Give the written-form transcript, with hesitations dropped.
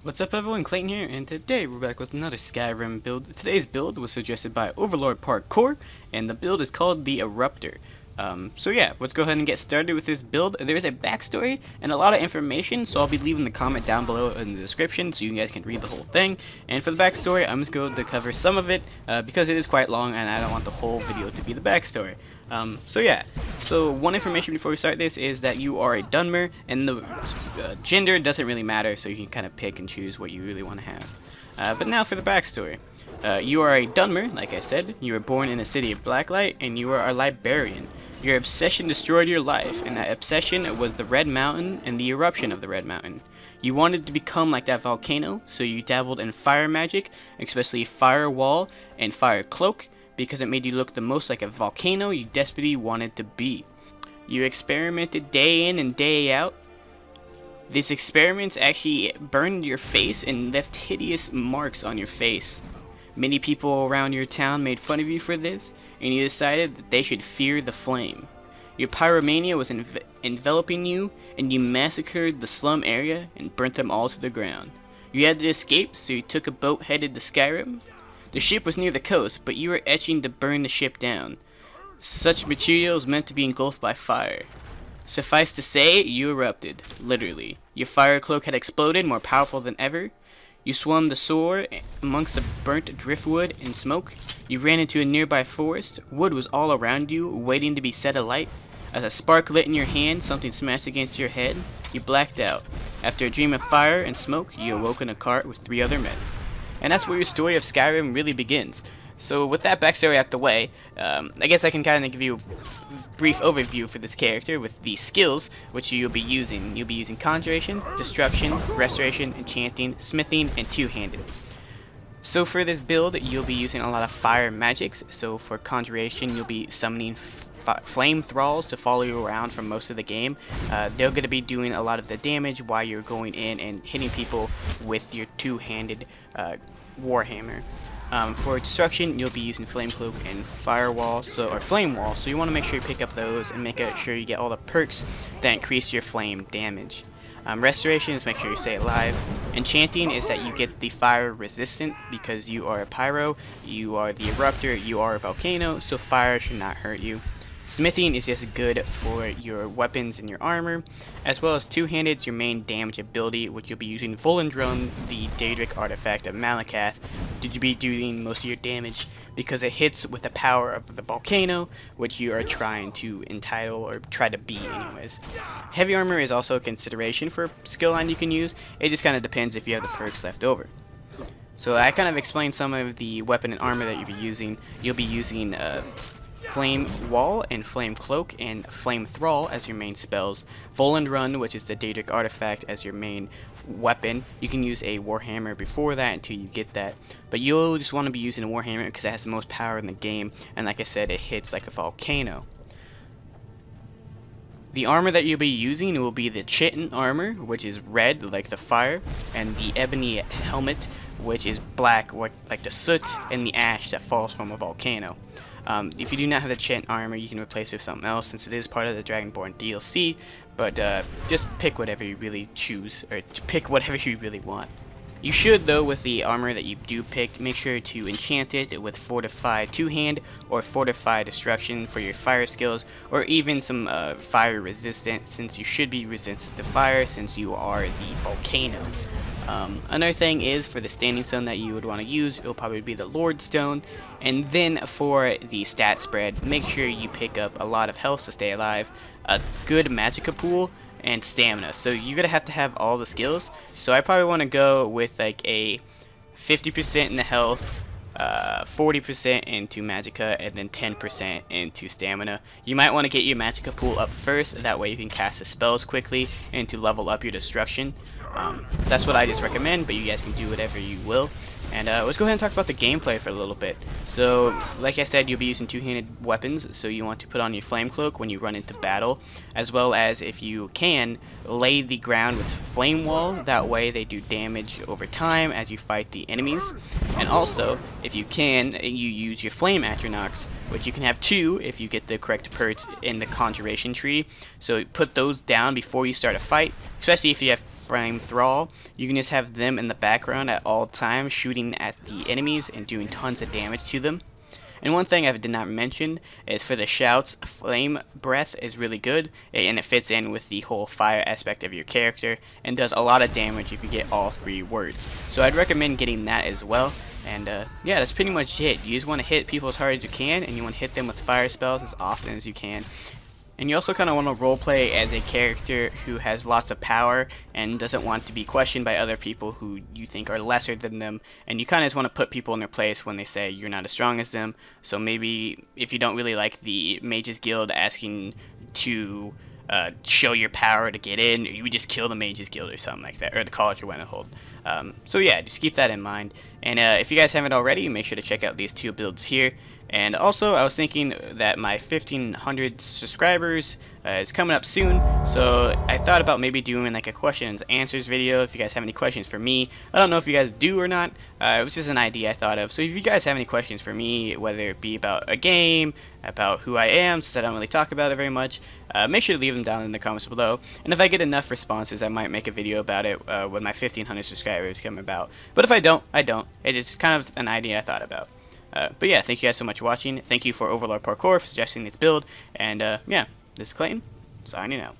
What's up everyone, Clayton here, and today we're back with another Skyrim build. Today's build was suggested by Overlord Parkour, and the build is called the Eruptor. So yeah, let's go ahead and get started with this build. There is a backstory and a lot of information, so I'll be leaving the comment down below in the description so you guys can read the whole thing. And for the backstory, I'm just going to cover some of it because it is quite long and I don't want the whole video to be the backstory. So yeah, so one information before we start this is that you are a Dunmer, and the gender doesn't really matter, so you can kind of pick and choose what you really want to have. But now for the backstory. You are a Dunmer, like I said. You were born in the city of Blacklight, and you are a librarian. Your obsession destroyed your life, and that obsession was the Red Mountain and the eruption of the Red Mountain. You wanted to become like that volcano, so you dabbled in fire magic, especially fire wall and fire cloak, because it made you look the most like a volcano you desperately wanted to be. You experimented day in and day out. These experiments actually burned your face and left hideous marks on your face. Many people around your town made fun of you for this, and you decided that they should fear the flame. Your pyromania was enveloping you, and you massacred the slum area and burnt them all to the ground. You had to escape, so you took a boat headed to Skyrim. The ship was near the coast, but you were etching to burn the ship down. Such material is meant to be engulfed by fire. Suffice to say, you erupted, literally. Your fire cloak had exploded, more powerful than ever. You swung the sword amongst the burnt driftwood and smoke. You ran into a nearby forest. Wood was all around you, waiting to be set alight. As a spark lit in your hand, something smashed against your head. You blacked out. After a dream of fire and smoke, you awoke in a cart with 3 other men. And that's where your story of Skyrim really begins. So with that backstory out the way, I guess I can kind of give you a brief overview for this character with the skills which you'll be using. You'll be using conjuration, destruction, restoration, enchanting, smithing, and two-handed. So for this build, you'll be using a lot of fire magics. So for conjuration, you'll be summoning flame thralls to follow you around for most of the game. They're going to be doing a lot of the damage while you're going in and hitting people with your two-handed warhammer. For destruction, you'll be using flame cloak and firewall, or flame wall. So you want to make sure you pick up those and make sure you get all the perks that increase your flame damage. Restoration is make sure you stay alive. Enchanting is that you get the fire resistant because you are a pyro, you are the eruptor, you are a volcano, so fire should not hurt you. Smithing is just good for your weapons and your armor, as well as two-handed is your main damage ability, which you'll be using Volundrung, the Daedric artifact of Malacath, to be doing most of your damage because it hits with the power of the volcano, which you are trying to entitle or try to be anyways. Heavy armor is also a consideration for a skill line you can use. It just kind of depends if you have the perks left over. So I kind of explained some of the weapon and armor that you'll be using. You'll be using Flame Wall and Flame Cloak and Flame Thrall as your main spells. Volundrung, which is the Daedric artifact, as your main weapon. You can use a Warhammer before that until you get that. But you'll just want to be using a Warhammer because it has the most power in the game. And like I said, it hits like a volcano. The armor that you'll be using will be the Chitin armor, which is red like the fire, and the ebony helmet, which is black like the soot and the ash that falls from a volcano. If you do not have the Chitin armor, you can replace it with something else since it is part of the Dragonborn DLC, but just pick whatever you really choose, or pick whatever you really want. You should, though, with the armor that you do pick, make sure to enchant it with Fortify two-hand or Fortify destruction for your fire skills, or even some fire resistant, since you should be resistant to fire since you are the volcano. Another thing is for the standing stone that you would want to use, it will probably be the Lord Stone. And then for the stat spread, make sure you pick up a lot of health to stay alive, a good magicka pool, and stamina. So you're going to have all the skills. So I probably want to go with like a 50% in the health, 40% into magicka, and then 10% into stamina. You might want to get your magicka pool up first, that way you can cast the spells quickly and to level up your destruction. That's what I just recommend, but you guys can do whatever you will. And let's go ahead and talk about the gameplay for a little bit. So, like I said, you'll be using two-handed weapons, so you want to put on your flame cloak when you run into battle, as well as, if you can, lay the ground with flame wall. That way they do damage over time as you fight the enemies. And also, if you can, you use your flame atronachs, which you can have 2 if you get the correct perks in the conjuration tree. So put those down before you start a fight, especially if you have Flame Thrall. You can just have them in the background at all times, shooting at the enemies and doing tons of damage to them. And one thing I did not mention is for the shouts, Flame Breath is really good, and it fits in with the whole fire aspect of your character, and does a lot of damage if you get all 3 words. So I'd recommend getting that as well. And yeah, that's pretty much it. You just want to hit people as hard as you can, and you want to hit them with fire spells as often as you can. And you also kind of want to roleplay as a character who has lots of power and doesn't want to be questioned by other people who you think are lesser than them. And you kind of just want to put people in their place when they say you're not as strong as them. So maybe if you don't really like the Mages Guild asking to show your power to get in, you would just kill the Mages Guild or something like that, or the college you want to hold. So yeah, just keep that in mind. And if you guys haven't already, make sure to check out these 2 builds here. And also, I was thinking that my 1,500 subscribers is coming up soon, so I thought about maybe doing like a questions answers video if you guys have any questions for me. I don't know if you guys do or not. It was just an idea I thought of. So if you guys have any questions for me, whether it be about a game, about who I am, since I don't really talk about it very much, make sure to leave them down in the comments below. And if I get enough responses, I might make a video about it when my 1,500 subscribers come about. But if I don't, I don't. It is kind of an idea I thought about. But yeah, thank you guys so much for watching. Thank you for Overlord Parkour for suggesting this build. And yeah, this is Clayton, signing out.